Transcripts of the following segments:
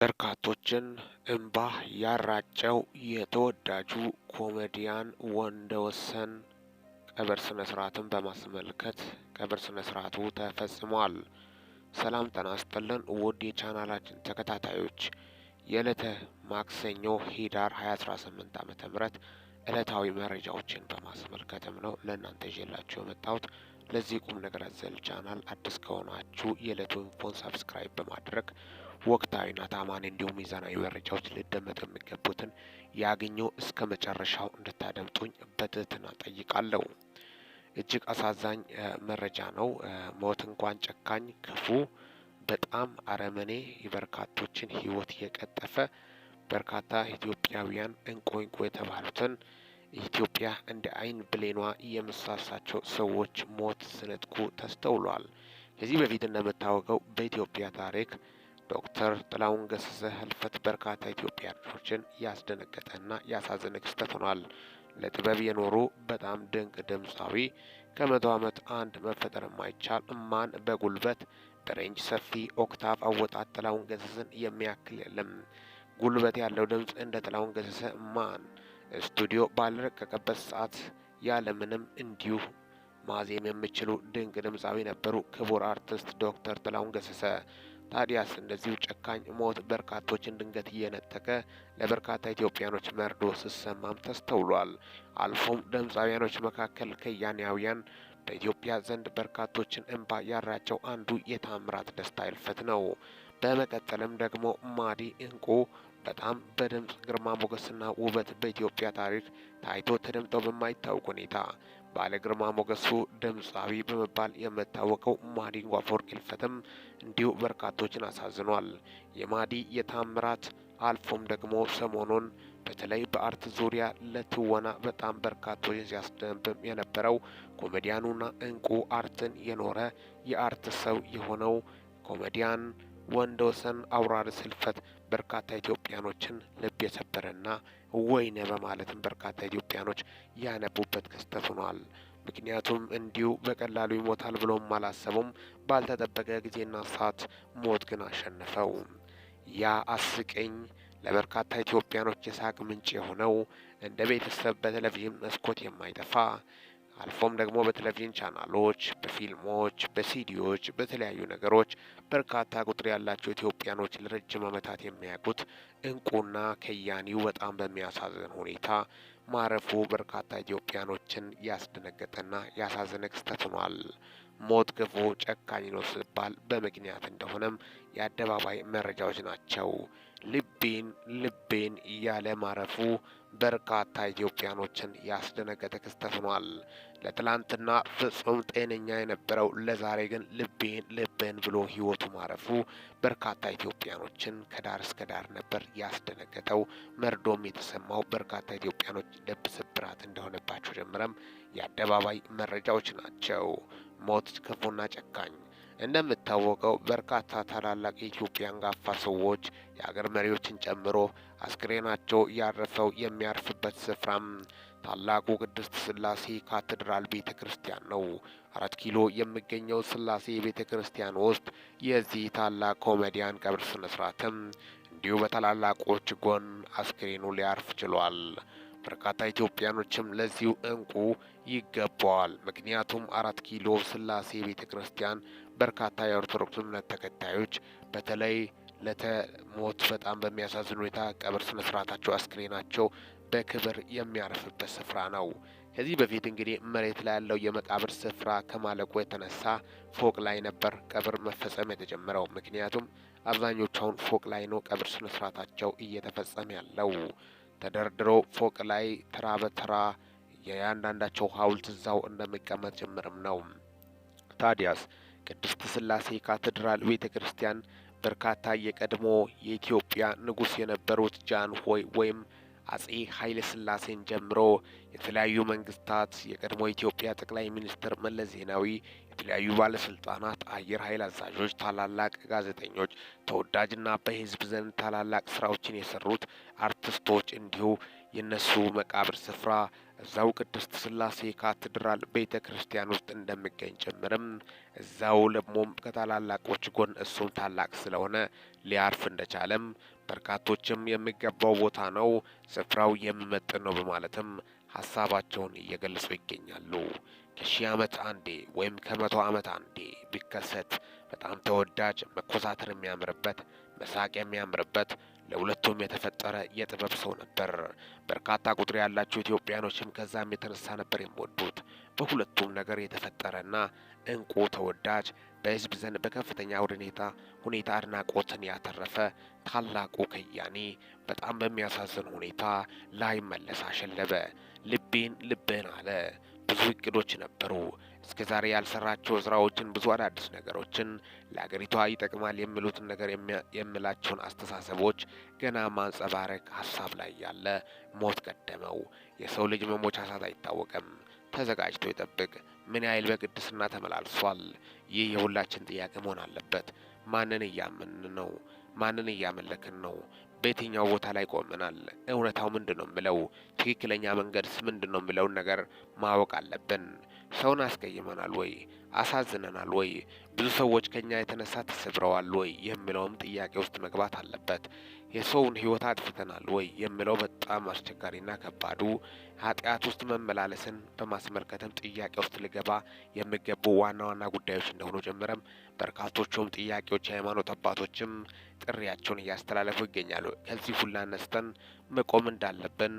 በርካቶችን እንባ ያራጨው የተወዳጁ ኮሜዲያን ወንደወሰን ቀብር ስነ ስርዓትን በማስመልከት ቀብር ስነ ስርዓቱ ተፈጽሟል። ሰላም ጤና ይስጥልን ውድ የቻናላችን ተከታታዮች የዕለተ ማክሰኞ ኅዳር 2018 ዓመተ ምህረት ዕለታዊ መረጃዎችን በማስመልከትም ነው ለእናንተ ይዤላችሁ የመጣሁት። ለዚህ ቁም ነገር አዘል ቻናል አዲስ ከሆናችሁ የዕለቱን ፎን ሰብስክራይብ በማድረግ ወቅታዊና ታማኝ እንዲሁም ሚዛናዊ መረጃዎች ሊደመጡ የሚገቡትን ያገኙ እስከ መጨረሻው እንድታደምጡኝ በትህትና ጠይቃለሁ። እጅግ አሳዛኝ መረጃ ነው። ሞት እንኳን ጨካኝ፣ ክፉ፣ በጣም አረመኔ የበርካቶችን ሕይወት የቀጠፈ በርካታ ኢትዮጵያውያን እንቁ የተባሉትን ኢትዮጵያ እንደ አይን ብሌኗ የምሳሳቸው ሰዎች ሞት ሲነጥቁ ተስተውሏል። ከዚህ በፊት እንደምታወቀው በኢትዮጵያ ታሪክ ዶክተር ጥላሁን ገሰሰ ህልፈት በርካታ ኢትዮጵያውያኖችን ያስደነገጠና ያሳዘነ ክስተት ሆኗል። ለጥበብ የኖሩ በጣም ድንቅ ድምፃዊ ከ100 ዓመት አንድ መፈጠር የማይቻል እማን በጉልበት በሬንጅ ሰፊ ኦክታቭ አወጣት ጥላሁን ገሰሰን የሚያክል የለም። ጉልበት ያለው ድምፅ እንደ ጥላሁን ገሰሰ ማን ስቱዲዮ ባልረቀቀበት ሰዓት ያለምንም እንዲሁ ማዜም የሚችሉ ድንቅ ድምፃዊ ነበሩ ክቡር አርቲስት ዶክተር ጥላሁን ገሰሰ። ታዲያስ እንደዚሁ ጨካኝ ሞት በርካቶችን ድንገት እየነጠቀ ለበርካታ ኢትዮጵያኖች መርዶ ሲሰማም ተስተውሏል። አልፎም ድምፃውያኖች መካከል ከያንያውያን በኢትዮጵያ ዘንድ በርካቶችን እንባ ያራጨው አንዱ የታምራት ደስታ ህልፈት ነው። በመቀጠልም ደግሞ ማዲ እንቁ በጣም በድምፅ ግርማ ሞገስና ውበት በኢትዮጵያ ታሪክ ታይቶ ተደምጦ በማይታወቅ ሁኔታ ባለ ግርማ ሞገሱ ድምፃዊ በመባል የምታወቀው ማዲንጎ አፈወርቅ ህልፈትም እንዲሁ በርካቶችን አሳዝኗል። የማዲ የታምራት አልፎም ደግሞ ሰሞኑን በተለይ በአርት ዙሪያ ለትወና በጣም በርካቶችን ሲያስደምም የነበረው ኮሜዲያኑና እንቁ አርትን የኖረ የአርት ሰው የሆነው ኮሜዲያን ወንደወሰን አውራሪስ ህልፈት በርካታ ኢትዮጵያኖችን ልብ የሰበረና ወይኔ በማለትም በርካታ ኢትዮጵያኖች ያነቡበት ክስተት ሆኗል። ምክንያቱም እንዲሁ በቀላሉ ይሞታል ብሎም አላሰቡም። ባልተጠበቀ ጊዜና ሰዓት ሞት ግን አሸነፈው። ያ አስቀኝ ለበርካታ ኢትዮጵያኖች የሳቅ ምንጭ የሆነው እንደ ቤተሰብ በቴሌቪዥን መስኮት የማይጠፋ አልፎም ደግሞ በቴሌቪዥን ቻናሎች፣ በፊልሞች፣ በሲዲዎች፣ በተለያዩ ነገሮች በርካታ ቁጥር ያላቸው ኢትዮጵያኖች ለረጅም ዓመታት የሚያውቁት እንቁና ከያኒው በጣም በሚያሳዝን ሁኔታ ማረፉ በርካታ ኢትዮጵያኖችን ያስደነገጠና ያሳዘነ ክስተት ሆኗል። ሞት ክፉ ጨካኝ ነው ሲባል በምክንያት እንደሆነም የአደባባይ መረጃዎች ናቸው። ልቤን እያለ ማረፉ በርካታ ኢትዮጵያኖችን ያስደነገጠ ክስተት ሆኗል። ለትላንትና ፍጹም ጤነኛ የነበረው ለዛሬ ግን ልቤን ብሎ ህይወቱ ማረፉ በርካታ ኢትዮጵያኖችን ከዳር እስከ ዳር ነበር ያስደነገጠው። መርዶም የተሰማው በርካታ ኢትዮጵያኖች ልብ ስብራት እንደሆነባቸው ጀምረም የአደባባይ መረጃዎች ናቸው። ሞት ክፉና ጨካኝ እንደምታወቀው በርካታ ታላላቅ የኢትዮጵያ አንጋፋ ሰዎች የሀገር መሪዎችን ጨምሮ አስክሬናቸው ያረፈው የሚያርፍበት ስፍራም ታላቁ ቅድስት ስላሴ ካቴድራል ቤተ ክርስቲያን ነው። 4 ኪሎ የሚገኘው ስላሴ ቤተ ክርስቲያን ውስጥ የዚህ ታላቅ ኮሜዲያን ቀብር ስነ ስርዓትም እንዲሁ በታላላቆች ጎን አስክሬኑ ሊያርፍ ችሏል። በርካታ ኢትዮጵያኖችም ለዚሁ እንቁ ይገባዋል። ምክንያቱም 4 ኪሎ ስላሴ ቤተ ክርስቲያን በርካታ የኦርቶዶክስ እምነት ተከታዮች በተለይ ለተሞት በጣም በሚያሳዝን ሁኔታ ቀብር ስነ ስርዓታቸው አስክሬናቸው በክብር የሚያርፍበት ስፍራ ነው። ከዚህ በፊት እንግዲህ መሬት ላይ ያለው የመቃብር ስፍራ ከማለቁ የተነሳ ፎቅ ላይ ነበር ቀብር መፈጸም የተጀመረው። ምክንያቱም አብዛኞቹ አሁን ፎቅ ላይ ነው ቀብር ስነ ስርዓታቸው እየተፈጸመ ያለው። ተደርድሮ ፎቅ ላይ ተራ በተራ የእያንዳንዳቸው ሐውልት እዛው እንደሚቀመጥ ጭምርም ነው። ታዲያስ ቅድስት ስላሴ ካቴድራል ቤተ ክርስቲያን በርካታ የቀድሞ የኢትዮጵያ ንጉሥ የነበሩት ጃንሆይ ወይም አጼ ኃይለ ስላሴን ጀምሮ የተለያዩ መንግስታት፣ የቀድሞ ኢትዮጵያ ጠቅላይ ሚኒስትር መለስ ዜናዊ፣ የተለያዩ ባለስልጣናት፣ አየር ኃይል አዛዦች፣ ታላላቅ ጋዜጠኞች፣ ተወዳጅና በህዝብ ዘንድ ታላላቅ ስራዎችን የሰሩት አርቲስቶች እንዲሁ የነሱ መቃብር ስፍራ እዛው ቅድስት ሥላሴ ካቴድራል ቤተ ክርስቲያን ውስጥ እንደሚገኝ ጭምርም እዛው ደግሞም ከታላላቆች ጎን እሱም ታላቅ ስለሆነ ሊያርፍ እንደቻለም በርካቶችም የሚገባው ቦታ ነው፣ ስፍራው የሚመጥን ነው በማለትም ሀሳባቸውን እየገለጹ ይገኛሉ። ከሺህ ዓመት አንዴ ወይም ከመቶ ዓመት አንዴ ቢከሰት በጣም ተወዳጅ፣ መኮሳተር የሚያምርበት፣ መሳቅ የሚያምርበት ለሁለቱም የተፈጠረ የጥበብ ሰው ነበር። በርካታ ቁጥር ያላቸው ኢትዮጵያኖችም ከዛም የተነሳ ነበር የሚወዱት። በሁለቱም ነገር የተፈጠረና እንቁ ተወዳጅ፣ በሕዝብ ዘንድ በከፍተኛ ሁኔታ አድናቆትን ያተረፈ ታላቁ ከያኒ በጣም በሚያሳዝን ሁኔታ ላይመለስ አሸለበ። ልቤን ልብህን አለ። ብዙ እቅዶች ነበሩ። እስከ ዛሬ ያልሰራቸው ስራዎችን፣ ብዙ አዳዲስ ነገሮችን ለአገሪቷ ይጠቅማል የሚሉትን ነገር የሚላቸውን አስተሳሰቦች ገና ማንጸባረቅ ሀሳብ ላይ ያለ ሞት ቀደመው። የሰው ልጅ መሞቻ ሰዓት አይታወቅም። ተዘጋጅቶ ይጠብቅ። ምን ያህል በቅድስና ተመላልሷል? ይህ የሁላችን ጥያቄ መሆን አለበት። ማንን እያመንን ነው? ማንን እያመለክን ነው? በየትኛው ቦታ ላይ ቆመናል? እውነታው ምንድን ነው የሚለው ትክክለኛ መንገድስ ምንድን ነው የሚለውን ነገር ማወቅ አለብን። ሰውን አስቀይመናል ወይ? አሳዝነናል ወይ? ብዙ ሰዎች ከኛ የተነሳ ተሰብረዋል ወይ የሚለውም ጥያቄ ውስጥ መግባት አለበት። የሰውን ሕይወት አጥፍተናል ወይ የሚለው በጣም አስቸጋሪና ከባዱ ኃጢአት ውስጥ መመላለስን በማስመልከትም ጥያቄ ውስጥ ሊገባ የሚገቡ ዋና ዋና ጉዳዮች እንደሆኑ ጀምረም በርካቶቹም ጥያቄዎች የሃይማኖት አባቶችም ጥሪያቸውን እያስተላለፉ ይገኛሉ። ከዚህ ሁላ ነስተን መቆም እንዳለብን፣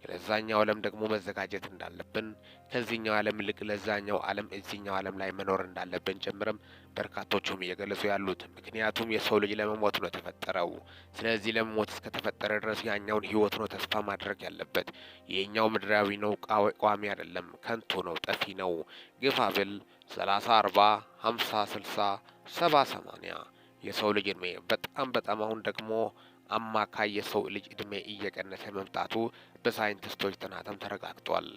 ለዛኛው ዓለም ደግሞ መዘጋጀት እንዳለብን፣ ከዚህኛው ዓለም ይልቅ ለዛኛው ዓለም እዚህኛው ዓለም ላይ መኖር እንዳለብን ጭምርም በርካቶቹም እየገለጹ ያሉት። ምክንያቱም የሰው ልጅ ለመሞት ነው የተፈጠረው። ስለዚህ ለመሞት እስከተፈጠረ ድረስ ያኛውን ሕይወት ነው ተስፋ ማድረግ ያለበት። ይህኛው ምድራዊ ነው፣ ቋሚ አይደለም፣ ከንቱ ነው፣ ጠፊ ነው። ግፋ ብል 30 40 50 60 70 80 የሰው ልጅ እድሜ በጣም አሁን ደግሞ አማካይ የሰው ልጅ እድሜ እየቀነሰ መምጣቱ በሳይንቲስቶች ጥናትም ተረጋግጧል።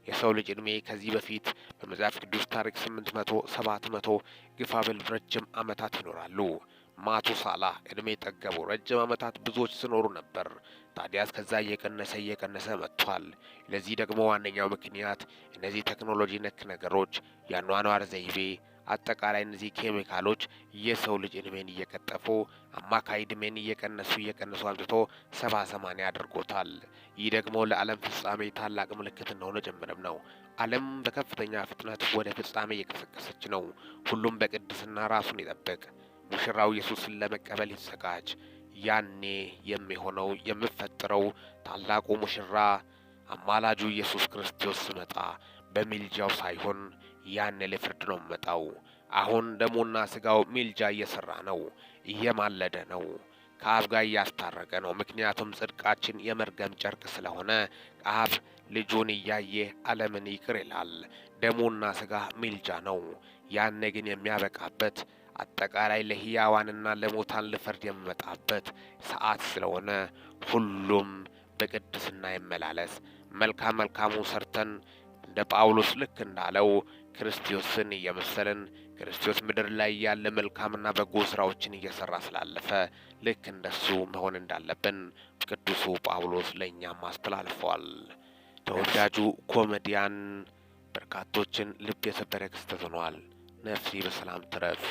የሰው ልጅ እድሜ ከዚህ በፊት በመጽሐፍ ቅዱስ ታሪክ 800 700 ግፋ ብል ረጅም ዓመታት ይኖራሉ። ማቱሳላ እድሜ ጠገቡ ረጅም ዓመታት ብዙዎች ሲኖሩ ነበር። ታዲያስ ከዛ እየቀነሰ መጥቷል። ለዚህ ደግሞ ዋነኛው ምክንያት እነዚህ ቴክኖሎጂ ነክ ነገሮች፣ የአኗኗር ዘይቤ፣ አጠቃላይ እነዚህ ኬሚካሎች የሰው ልጅ እድሜን እየቀጠፉ አማካይ እድሜን እየቀነሱ አምጥቶ 70 80 አድርጎታል። ይህ ደግሞ ለዓለም ፍጻሜ ታላቅ ምልክት እንደሆነ ጀምረም ነው። ዓለም በከፍተኛ ፍጥነት ወደ ፍጻሜ እየቀሰቀሰች ነው። ሁሉም በቅድስና ራሱን ይጠብቅ። ሙሽራው ኢየሱስን ለመቀበል ይዘጋጅ። ያኔ የሚሆነው የሚፈጠረው ታላቁ ሙሽራ አማላጁ ኢየሱስ ክርስቶስ ሲመጣ በሚልጃው ሳይሆን ያኔ ለፍርድ ነው የሚመጣው። አሁን ደሙና ስጋው ሚልጃ እየሰራ ነው፣ እየማለደ ነው፣ ከአብ ጋር እያስታረቀ ነው። ምክንያቱም ጽድቃችን የመርገም ጨርቅ ስለሆነ አብ ልጁን እያየ ዓለምን ይቅር ይላል። ደሙና ስጋ ሚልጃ ነው። ያኔ ግን የሚያበቃበት አጠቃላይ ለሕያዋንና ለሙታን ልፈርድ የሚመጣበት ሰዓት ስለሆነ ሁሉም በቅድስና ይመላለስ። መልካሙ ሰርተን እንደ ጳውሎስ ልክ እንዳለው ክርስቶስን እየመሰልን ክርስቶስ ምድር ላይ ያለ መልካምና በጎ ስራዎችን እየሰራ ስላለፈ ልክ እንደሱ መሆን እንዳለብን ቅዱሱ ጳውሎስ ለእኛም አስተላልፈዋል። ተወዳጁ ኮሜዲያን በርካቶችን ልብ የሰበረ ክስተት ሆኗል። ነፍሲ በሰላም ትረፍ።